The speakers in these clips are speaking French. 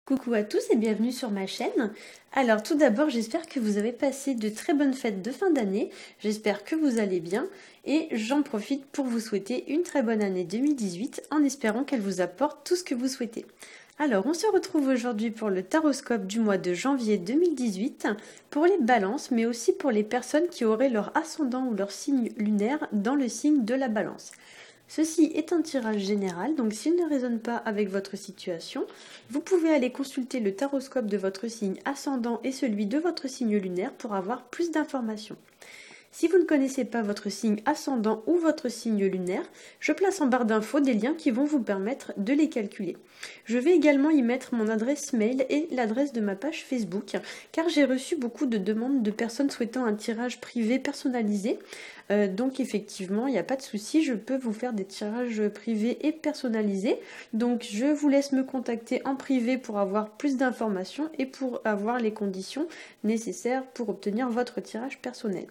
Coucou à tous et bienvenue sur ma chaîne. Alors tout d'abord, j'espère que vous avez passé de très bonnes fêtes de fin d'année, j'espère que vous allez bien et j'en profite pour vous souhaiter une très bonne année 2018 en espérant qu'elle vous apporte tout ce que vous souhaitez. Alors on se retrouve aujourd'hui pour le taroscope du mois de janvier 2018 pour les balances mais aussi pour les personnes qui auraient leur ascendant ou leur signe lunaire dans le signe de la balance. Ceci est un tirage général, donc s'il ne résonne pas avec votre situation, vous pouvez aller consulter le taroscope de votre signe ascendant et celui de votre signe lunaire pour avoir plus d'informations. Si vous ne connaissez pas votre signe ascendant ou votre signe lunaire, je place en barre d'infos des liens qui vont vous permettre de les calculer. Je vais également y mettre mon adresse mail et l'adresse de ma page Facebook, car j'ai reçu beaucoup de demandes de personnes souhaitant un tirage privé personnalisé. Donc effectivement, il n'y a pas de souci, je peux vous faire des tirages privés et personnalisés. Donc je vous laisse me contacter en privé pour avoir plus d'informations et pour avoir les conditions nécessaires pour obtenir votre tirage personnel.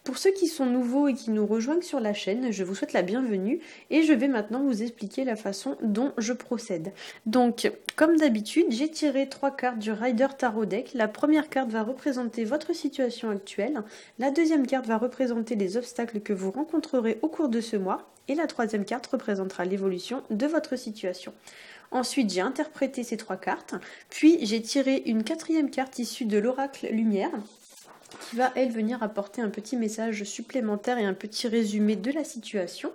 Pour ceux qui sont nouveaux et qui nous rejoignent sur la chaîne, je vous souhaite la bienvenue et je vais maintenant vous expliquer la façon dont je procède. Donc, comme d'habitude, j'ai tiré 3 cartes du Rider Tarot Deck. La première carte va représenter votre situation actuelle, la deuxième carte va représenter les obstacles que vous rencontrerez au cours de ce mois et la troisième carte représentera l'évolution de votre situation. Ensuite, j'ai interprété ces 3 cartes, puis j'ai tiré une quatrième carte issue de l'oracle Lumière, qui va, elle, venir apporter un petit message supplémentaire et un petit résumé de la situation.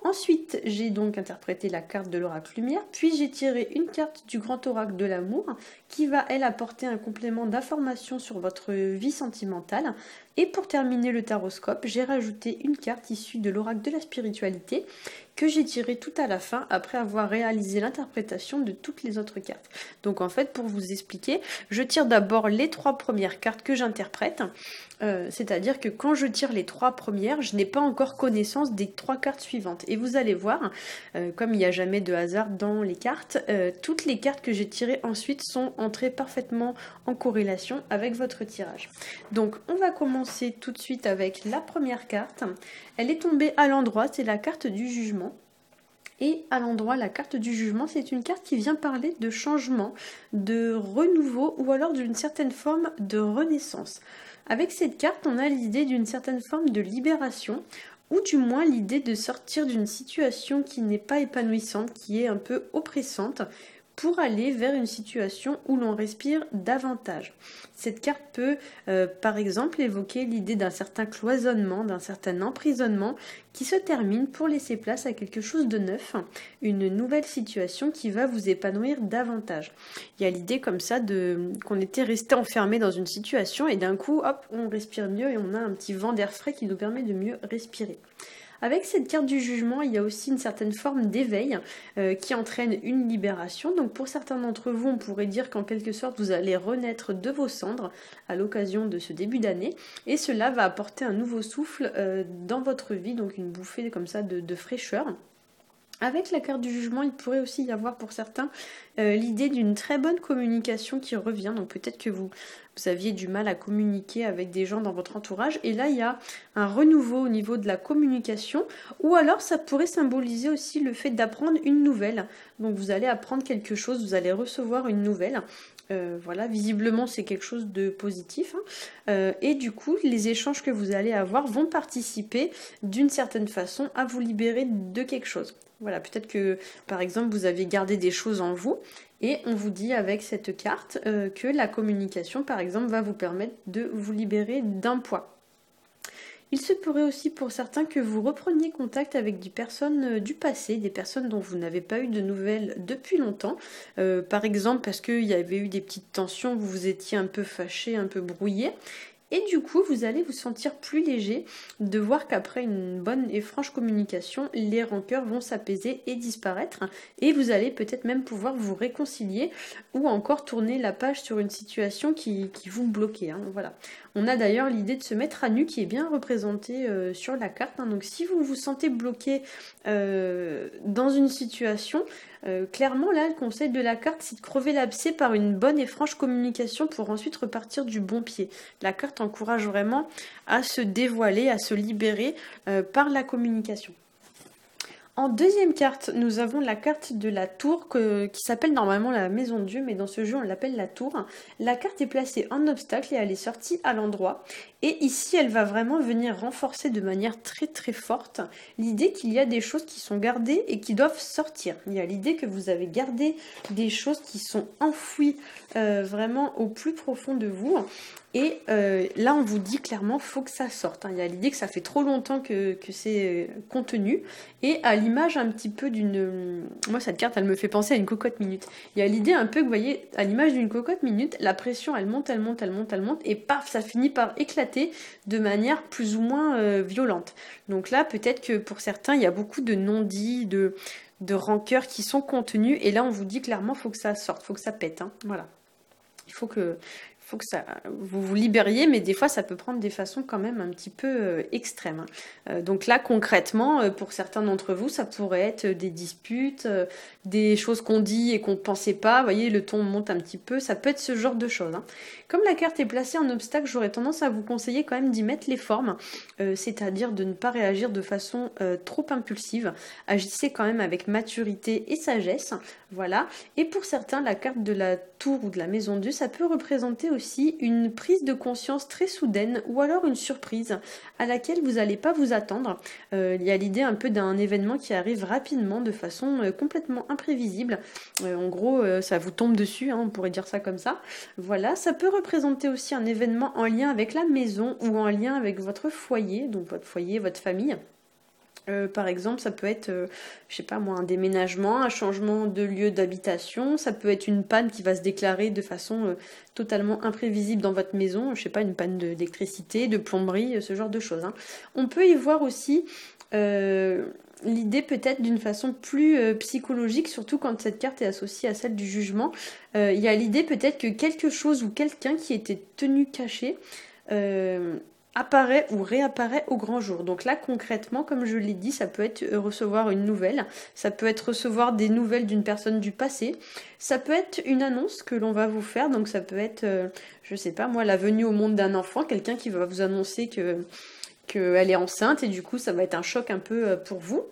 Ensuite, j'ai donc interprété la carte de l'oracle lumière, puis j'ai tiré une carte du grand oracle de l'amour, qui va, elle, apporter un complément d'information sur votre vie sentimentale. Et pour terminer le taroscope, j'ai rajouté une carte issue de l'oracle de la spiritualité, que j'ai tiré tout à la fin après avoir réalisé l'interprétation de toutes les autres cartes. Donc en fait, pour vous expliquer, je tire d'abord les 3 premières cartes que j'interprète, c'est-à-dire que quand je tire les 3 premières, je n'ai pas encore connaissance des 3 cartes suivantes. Et vous allez voir, comme il n'y a jamais de hasard dans les cartes, toutes les cartes que j'ai tirées ensuite sont entrées parfaitement en corrélation avec votre tirage. Donc on va commencer tout de suite avec la première carte. Elle est tombée à l'endroit, c'est la carte du jugement. Et à l'endroit, la carte du jugement, c'est une carte qui vient parler de changement, de renouveau ou alors d'une certaine forme de renaissance. Avec cette carte, on a l'idée d'une certaine forme de libération, ou du moins l'idée de sortir d'une situation qui n'est pas épanouissante, qui est un peu oppressante, pour aller vers une situation où l'on respire davantage. Cette carte peut par exemple évoquer l'idée d'un certain cloisonnement, d'un certain emprisonnement qui se termine pour laisser place à quelque chose de neuf, une nouvelle situation qui va vous épanouir davantage. Il y a l'idée comme ça qu'on était resté enfermé dans une situation et d'un coup, hop, on respire mieux et on a un petit vent d'air frais qui nous permet de mieux respirer. Avec cette carte du jugement, il y a aussi une certaine forme d'éveil qui entraîne une libération. Donc pour certains d'entre vous, on pourrait dire qu'en quelque sorte, vous allez renaître de vos cendres à l'occasion de ce début d'année. Et cela va apporter un nouveau souffle dans votre vie, donc une bouffée comme ça de fraîcheur. Avec la carte du jugement, il pourrait aussi y avoir pour certains l'idée d'une très bonne communication qui revient. Donc peut-être que vous aviez du mal à communiquer avec des gens dans votre entourage. Et là, il y a un renouveau au niveau de la communication. Ou alors, ça pourrait symboliser aussi le fait d'apprendre une nouvelle. Donc vous allez apprendre quelque chose, vous allez recevoir une nouvelle. Voilà, visiblement c'est quelque chose de positif. Et du coup, les échanges que vous allez avoir vont participer d'une certaine façon à vous libérer de quelque chose. Voilà, peut-être que par exemple vous avez gardé des choses en vous et on vous dit avec cette carte que la communication par exemple va vous permettre de vous libérer d'un poids. Il se pourrait aussi pour certains que vous repreniez contact avec des personnes du passé, des personnes dont vous n'avez pas eu de nouvelles depuis longtemps. Par exemple parce qu'il y avait eu des petites tensions, vous vous étiez un peu fâché, un peu brouillé. Et du coup, vous allez vous sentir plus léger de voir qu'après une bonne et franche communication, les rancœurs vont s'apaiser et disparaître. Et vous allez peut-être même pouvoir vous réconcilier ou encore tourner la page sur une situation qui vous bloquait. Voilà. On a d'ailleurs l'idée de se mettre à nu qui est bien représentée sur la carte. Donc si vous vous sentez bloqué dans une situation, clairement là le conseil de la carte c'est de crever l'abcès par une bonne et franche communication pour ensuite repartir du bon pied. La carte encourage vraiment à se dévoiler, à se libérer par la communication. En deuxième carte, nous avons la carte de la tour qui s'appelle normalement la maison de Dieu, mais dans ce jeu on l'appelle la tour. La carte est placée en obstacle et elle est sortie à l'endroit. Et ici, elle va vraiment venir renforcer de manière très très forte l'idée qu'il y a des choses qui sont gardées et qui doivent sortir. Il y a l'idée que vous avez gardé des choses qui sont enfouies vraiment au plus profond de vous. Et là, on vous dit clairement, faut que ça sorte. Il y a l'idée que ça fait trop longtemps que c'est contenu. Et à l'image un petit peu d'une... Moi, cette carte, elle me fait penser à une cocotte minute. Il y a l'idée un peu que, vous voyez, à l'image d'une cocotte minute, la pression, elle monte, elle monte, elle monte, elle monte. Et paf, ça finit par éclater de manière plus ou moins violente. Donc là, peut-être que pour certains, il y a beaucoup de non-dits, de rancœurs qui sont contenus. Et là, on vous dit clairement, faut que ça sorte, faut que ça pète. Voilà. Il faut que ça, vous vous libériez, mais des fois ça peut prendre des façons quand même un petit peu extrêmes. Donc là concrètement, pour certains d'entre vous, ça pourrait être des disputes, des choses qu'on dit et qu'on ne pensait pas. Vous voyez, le ton monte un petit peu, ça peut être ce genre de choses. Comme la carte est placée en obstacle, j'aurais tendance à vous conseiller quand même d'y mettre les formes, c'est-à-dire de ne pas réagir de façon trop impulsive. Agissez quand même avec maturité et sagesse. Voilà. Et pour certains, la carte de la tour ou de la maison de Dieu, ça peut représenter aussi une prise de conscience très soudaine ou alors une surprise à laquelle vous n'allez pas vous attendre. Il y a l'idée un peu d'un événement qui arrive rapidement de façon complètement imprévisible. En gros, ça vous tombe dessus, on pourrait dire ça comme ça. Voilà, ça peut représenter aussi un événement en lien avec la maison ou en lien avec votre foyer, donc votre foyer, votre famille. Par exemple, ça peut être, je sais pas moi, un déménagement, un changement de lieu d'habitation, ça peut être une panne qui va se déclarer de façon totalement imprévisible dans votre maison, je sais pas, une panne d'électricité, de plomberie, ce genre de choses. On peut y voir aussi l'idée peut-être d'une façon plus psychologique, surtout quand cette carte est associée à celle du jugement. Il y a l'idée peut-être que quelque chose ou quelqu'un qui était tenu caché apparaît ou réapparaît au grand jour. Donc là, concrètement, comme je l'ai dit, ça peut être recevoir une nouvelle, ça peut être recevoir des nouvelles d'une personne du passé, ça peut être une annonce que l'on va vous faire, donc ça peut être, je sais pas moi, la venue au monde d'un enfant, quelqu'un qui va vous annoncer qu'elle est enceinte, et du coup, ça va être un choc un peu pour vous.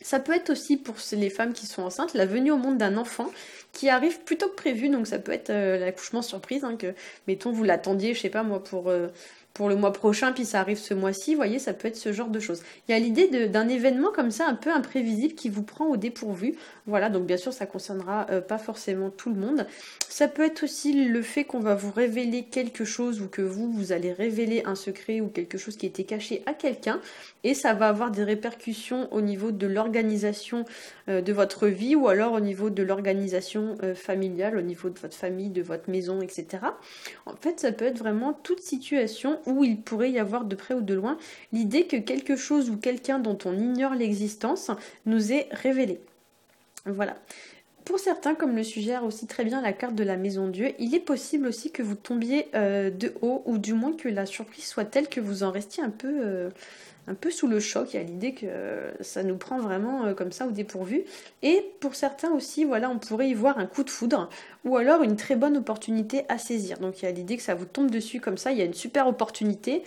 Ça peut être aussi pour les femmes qui sont enceintes, la venue au monde d'un enfant qui arrive plus tôt que prévu, donc ça peut être l'accouchement surprise, que, mettons, vous l'attendiez, je sais pas moi, pour le mois prochain, puis ça arrive ce mois-ci, vous voyez, ça peut être ce genre de choses. Il y a l'idée d'un événement comme ça, un peu imprévisible, qui vous prend au dépourvu. Voilà, donc bien sûr, ça concernera pas forcément tout le monde. Ça peut être aussi le fait qu'on va vous révéler quelque chose, ou que vous allez révéler un secret, ou quelque chose qui était caché à quelqu'un, et ça va avoir des répercussions au niveau de l'organisation de votre vie, ou alors au niveau de l'organisation familiale, au niveau de votre famille, de votre maison, etc. En fait, ça peut être vraiment toute situation où il pourrait y avoir de près ou de loin l'idée que quelque chose ou quelqu'un dont on ignore l'existence nous est révélé. Voilà. Pour certains, comme le suggère aussi très bien la carte de la maison de Dieu, il est possible aussi que vous tombiez de haut, ou du moins que la surprise soit telle que vous en restiez un peu sous le choc. Il y a l'idée que ça nous prend vraiment comme ça au dépourvu. Et pour certains aussi, voilà, on pourrait y voir un coup de foudre, ou alors une très bonne opportunité à saisir. Donc il y a l'idée que ça vous tombe dessus comme ça, il y a une super opportunité,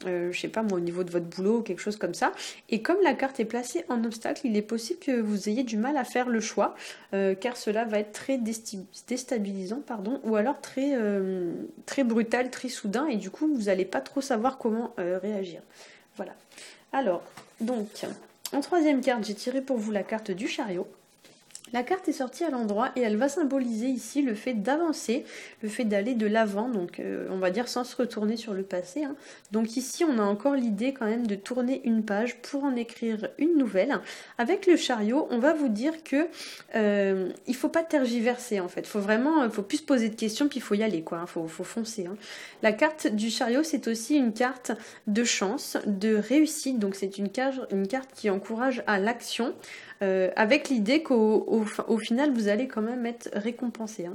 je sais pas moi, au niveau de votre boulot ou quelque chose comme ça. Et comme la carte est placée en obstacle, il est possible que vous ayez du mal à faire le choix, car cela va être très déstabilisant, ou alors très brutal, très soudain, et du coup vous n'allez pas trop savoir comment réagir. Voilà. Alors, donc, en troisième carte, j'ai tiré pour vous la carte du chariot. La carte est sortie à l'endroit et elle va symboliser ici le fait d'avancer, le fait d'aller de l'avant, donc on va dire sans se retourner sur le passé. Donc ici on a encore l'idée quand même de tourner une page pour en écrire une nouvelle. Avec le chariot, on va vous dire que il faut pas tergiverser en fait, faut plus se poser de questions puis il faut y aller quoi, faut foncer. La carte du chariot, c'est aussi une carte de chance, de réussite, donc c'est une carte qui encourage à l'action. Avec l'idée qu'au final vous allez quand même être récompensé.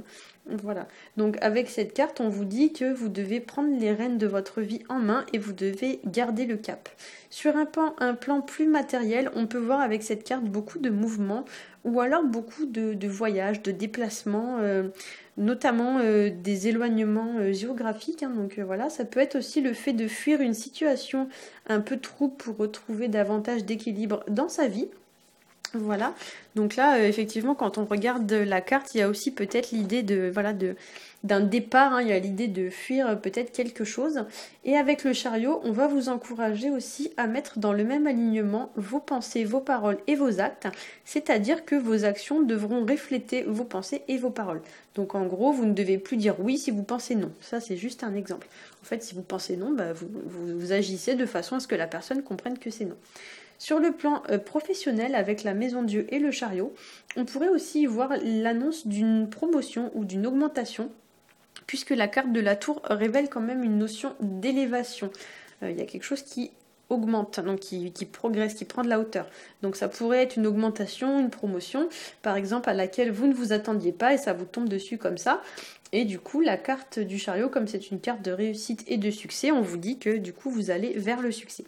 Voilà. Donc avec cette carte, on vous dit que vous devez prendre les rênes de votre vie en main et vous devez garder le cap. Sur un plan plus matériel, on peut voir avec cette carte beaucoup de mouvements ou alors beaucoup de voyages, de déplacements, notamment des éloignements géographiques. Donc voilà, ça peut être aussi le fait de fuir une situation un peu trouble pour retrouver davantage d'équilibre dans sa vie. Voilà, donc là, effectivement, quand on regarde la carte, il y a aussi peut-être l'idée de, voilà, d'un départ, hein, il y a l'idée de fuir peut-être quelque chose. Et avec le chariot, on va vous encourager aussi à mettre dans le même alignement vos pensées, vos paroles et vos actes, c'est-à-dire que vos actions devront refléter vos pensées et vos paroles. Donc en gros, vous ne devez plus dire oui si vous pensez non. Ça, c'est juste un exemple. En fait, si vous pensez non, bah, vous agissez de façon à ce que la personne comprenne que c'est non. Sur le plan professionnel, avec la Maison Dieu et le chariot, on pourrait aussi y voir l'annonce d'une promotion ou d'une augmentation, puisque la carte de la tour révèle quand même une notion d'élévation. Il y a quelque chose qui augmente, donc qui progresse, qui prend de la hauteur. Donc ça pourrait être une augmentation, une promotion, par exemple, à laquelle vous ne vous attendiez pas et ça vous tombe dessus comme ça. Et du coup, la carte du chariot, comme c'est une carte de réussite et de succès, on vous dit que du coup, vous allez vers le succès.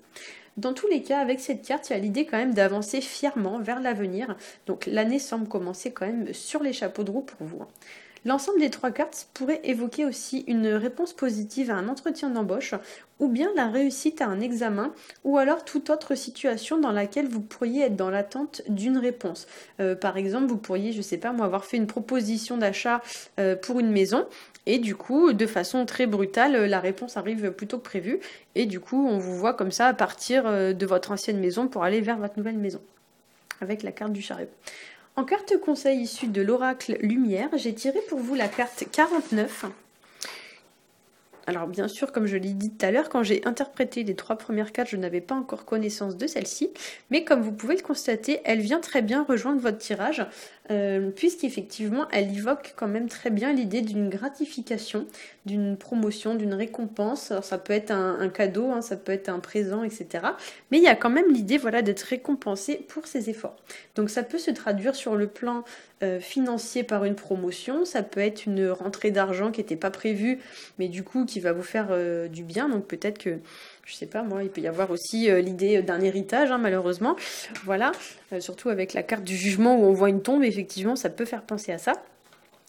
Dans tous les cas, avec cette carte, il y a l'idée quand même d'avancer fièrement vers l'avenir. Donc l'année semble commencer quand même sur les chapeaux de roue pour vous. L'ensemble des 3 cartes pourrait évoquer aussi une réponse positive à un entretien d'embauche, ou bien la réussite à un examen, ou alors toute autre situation dans laquelle vous pourriez être dans l'attente d'une réponse. Par exemple, vous pourriez, je sais pas moi, avoir fait une proposition d'achat pour une maison, et du coup, de façon très brutale, la réponse arrive plus tôt que prévu, et du coup, on vous voit comme ça partir de votre ancienne maison pour aller vers votre nouvelle maison, avec la carte du chariot. En carte conseil issue de l'oracle Lumière, j'ai tiré pour vous la carte 49. Alors bien sûr, comme je l'ai dit tout à l'heure, quand j'ai interprété les 3 premières cartes, je n'avais pas encore connaissance de celle-ci, mais comme vous pouvez le constater, elle vient très bien rejoindre votre tirage, puisqu'effectivement, elle évoque quand même très bien l'idée d'une gratification, d'une promotion, d'une récompense. Alors, ça peut être un cadeau, hein, ça peut être un présent, etc. Mais il y a quand même l'idée, voilà, d'être récompensé pour ses efforts. Donc ça peut se traduire sur le plan financier par une promotion, ça peut être une rentrée d'argent qui n'était pas prévue, mais du coup qui va vous faire du bien. Donc peut-être que, je sais pas moi, il peut y avoir aussi l'idée d'un héritage, hein, malheureusement. Voilà, surtout avec la carte du jugement où on voit une tombe, effectivement, ça peut faire penser à ça.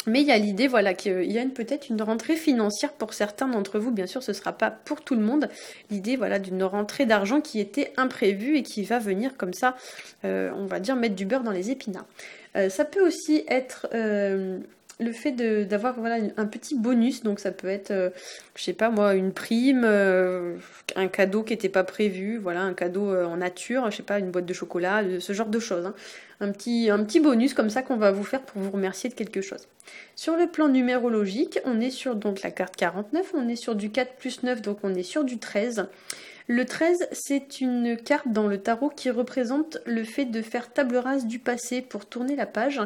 Mais il y a l'idée, voilà, qu'il y a peut-être une rentrée financière pour certains d'entre vous. Bien sûr, ce ne sera pas pour tout le monde. L'idée, voilà, d'une rentrée d'argent qui était imprévue et qui va venir comme ça, on va dire, mettre du beurre dans les épinards. Ça peut aussi être le fait d'avoir voilà, un petit bonus. Donc ça peut être, je sais pas moi, une prime, un cadeau qui n'était pas prévu, voilà, un cadeau en nature, je sais pas, une boîte de chocolat, ce genre de choses, hein. Un petit bonus comme ça qu'on va vous faire pour vous remercier de quelque chose. Sur le plan numérologique, on est sur donc la carte 49, on est sur du 4 plus 9, donc on est sur du 13. Le 13, c'est une carte dans le tarot qui représente le fait de faire table rase du passé pour tourner la page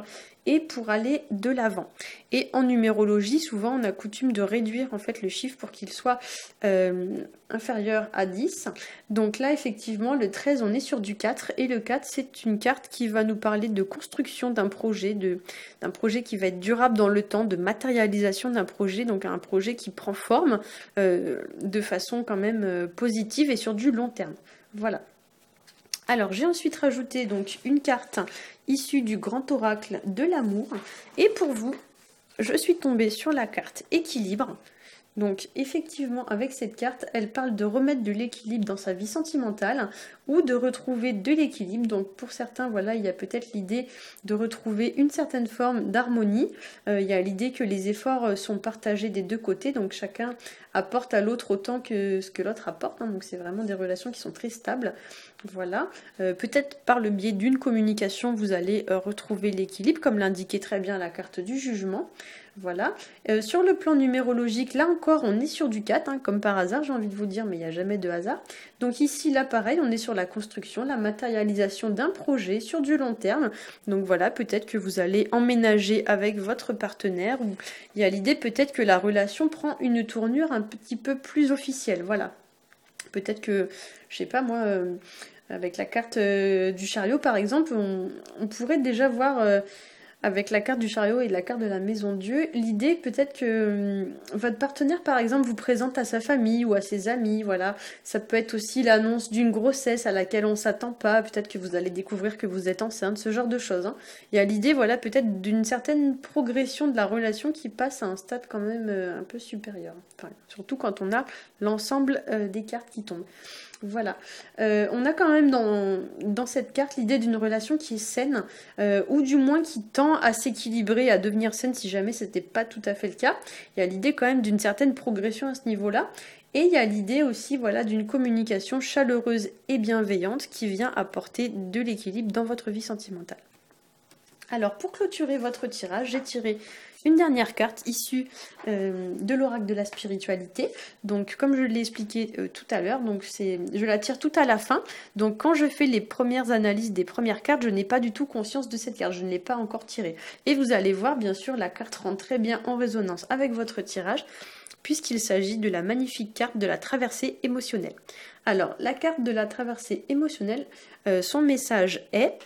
et pour aller de l'avant. Et en numérologie, souvent, on a coutume de réduire en fait le chiffre pour qu'il soit inférieur à 10. Donc là, effectivement, le 13, on est sur du 4. Et le 4, c'est une carte qui va nous parler de construction d'un projet, d'un projet qui va être durable dans le temps, de matérialisation d'un projet, donc un projet qui prend forme de façon quand même positive et sur du long terme. Voilà. Alors, j'ai ensuite rajouté donc une carte issue du grand oracle de l'amour. Et pour vous, je suis tombée sur la carte équilibre. Donc effectivement, avec cette carte, elle parle de remettre de l'équilibre dans sa vie sentimentale ou de retrouver de l'équilibre. Donc pour certains, voilà, il y a peut-être l'idée de retrouver une certaine forme d'harmonie. Il y a l'idée que les efforts sont partagés des deux côtés, donc chacun apporte à l'autre autant que ce que l'autre apporte, hein. Donc c'est vraiment des relations qui sont très stables. Voilà, peut-être par le biais d'une communication, vous allez retrouver l'équilibre, comme l'indiquait très bien la carte du jugement. Voilà. Sur le plan numérologique, là encore, on est sur du 4, hein, comme par hasard, j'ai envie de vous dire, mais il n'y a jamais de hasard. Donc ici, là, pareil, on est sur la construction, la matérialisation d'un projet sur du long terme. Donc voilà, peut-être que vous allez emménager avec votre partenaire, ou il y a l'idée peut-être que la relation prend une tournure un petit peu plus officielle. Voilà. Peut-être que, je sais pas moi, avec la carte du chariot, par exemple, on pourrait déjà voir... avec la carte du chariot et la carte de la maison Dieu, l'idée peut-être que votre partenaire, par exemple, vous présente à sa famille ou à ses amis, voilà. Ça peut être aussi l'annonce d'une grossesse à laquelle on ne s'attend pas, peut-être que vous allez découvrir que vous êtes enceinte, ce genre de choses, hein. Il y a l'idée, voilà, peut-être d'une certaine progression de la relation qui passe à un stade quand même un peu supérieur. Enfin, surtout quand on a l'ensemble des cartes qui tombent. Voilà. On a quand même dans cette carte l'idée d'une relation qui est saine, ou du moins qui tend à s'équilibrer, à devenir saine si jamais c'était pas tout à fait le cas. Il y a l'idée quand même d'une certaine progression à ce niveau-là. Et il y a l'idée aussi voilà, d'une communication chaleureuse et bienveillante qui vient apporter de l'équilibre dans votre vie sentimentale. Alors pour clôturer votre tirage, j'ai tiré une dernière carte issue de l'oracle de la spiritualité. Donc comme je l'ai expliqué tout à l'heure, je la tire tout à la fin. Donc quand je fais les premières analyses des premières cartes, je n'ai pas du tout conscience de cette carte, je ne l'ai pas encore tirée. Et vous allez voir, bien sûr, la carte rentre très bien en résonance avec votre tirage, puisqu'il s'agit de la magnifique carte de la traversée émotionnelle. Alors la carte de la traversée émotionnelle, son message est...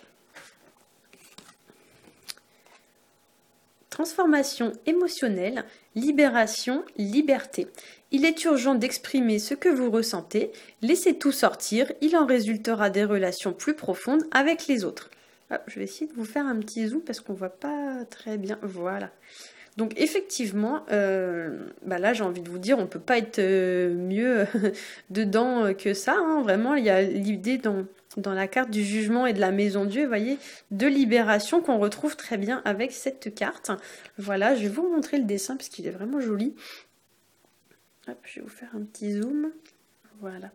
Transformation émotionnelle, libération, liberté. Il est urgent d'exprimer ce que vous ressentez, laissez tout sortir, il en résultera des relations plus profondes avec les autres. Ah, je vais essayer de vous faire un petit zoom parce qu'on ne voit pas très bien. Voilà. Donc effectivement, là j'ai envie de vous dire, on ne peut pas être mieux dedans que ça. Hein. Vraiment, il y a l'idée dans la carte du jugement et de la maison Dieu, vous voyez, de libération qu'on retrouve très bien avec cette carte. Voilà, je vais vous montrer le dessin parce qu'il est vraiment joli. Hop, je vais vous faire un petit zoom. Voilà.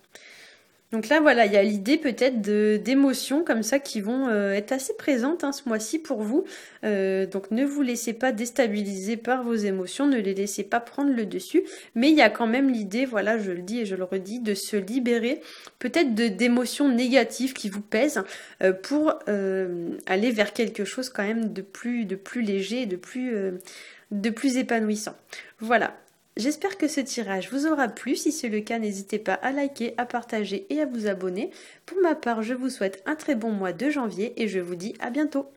Donc là, voilà, il y a l'idée peut-être d'émotions comme ça qui vont être assez présentes ce mois-ci pour vous. Donc ne vous laissez pas déstabiliser par vos émotions, ne les laissez pas prendre le dessus. Mais il y a quand même l'idée, voilà, je le dis et je le redis, de se libérer peut-être d'émotions négatives qui vous pèsent pour aller vers quelque chose quand même de plus léger et de plus épanouissant. Voilà. J'espère que ce tirage vous aura plu. Si c'est le cas, n'hésitez pas à liker, à partager et à vous abonner. Pour ma part, je vous souhaite un très bon mois de janvier et je vous dis à bientôt.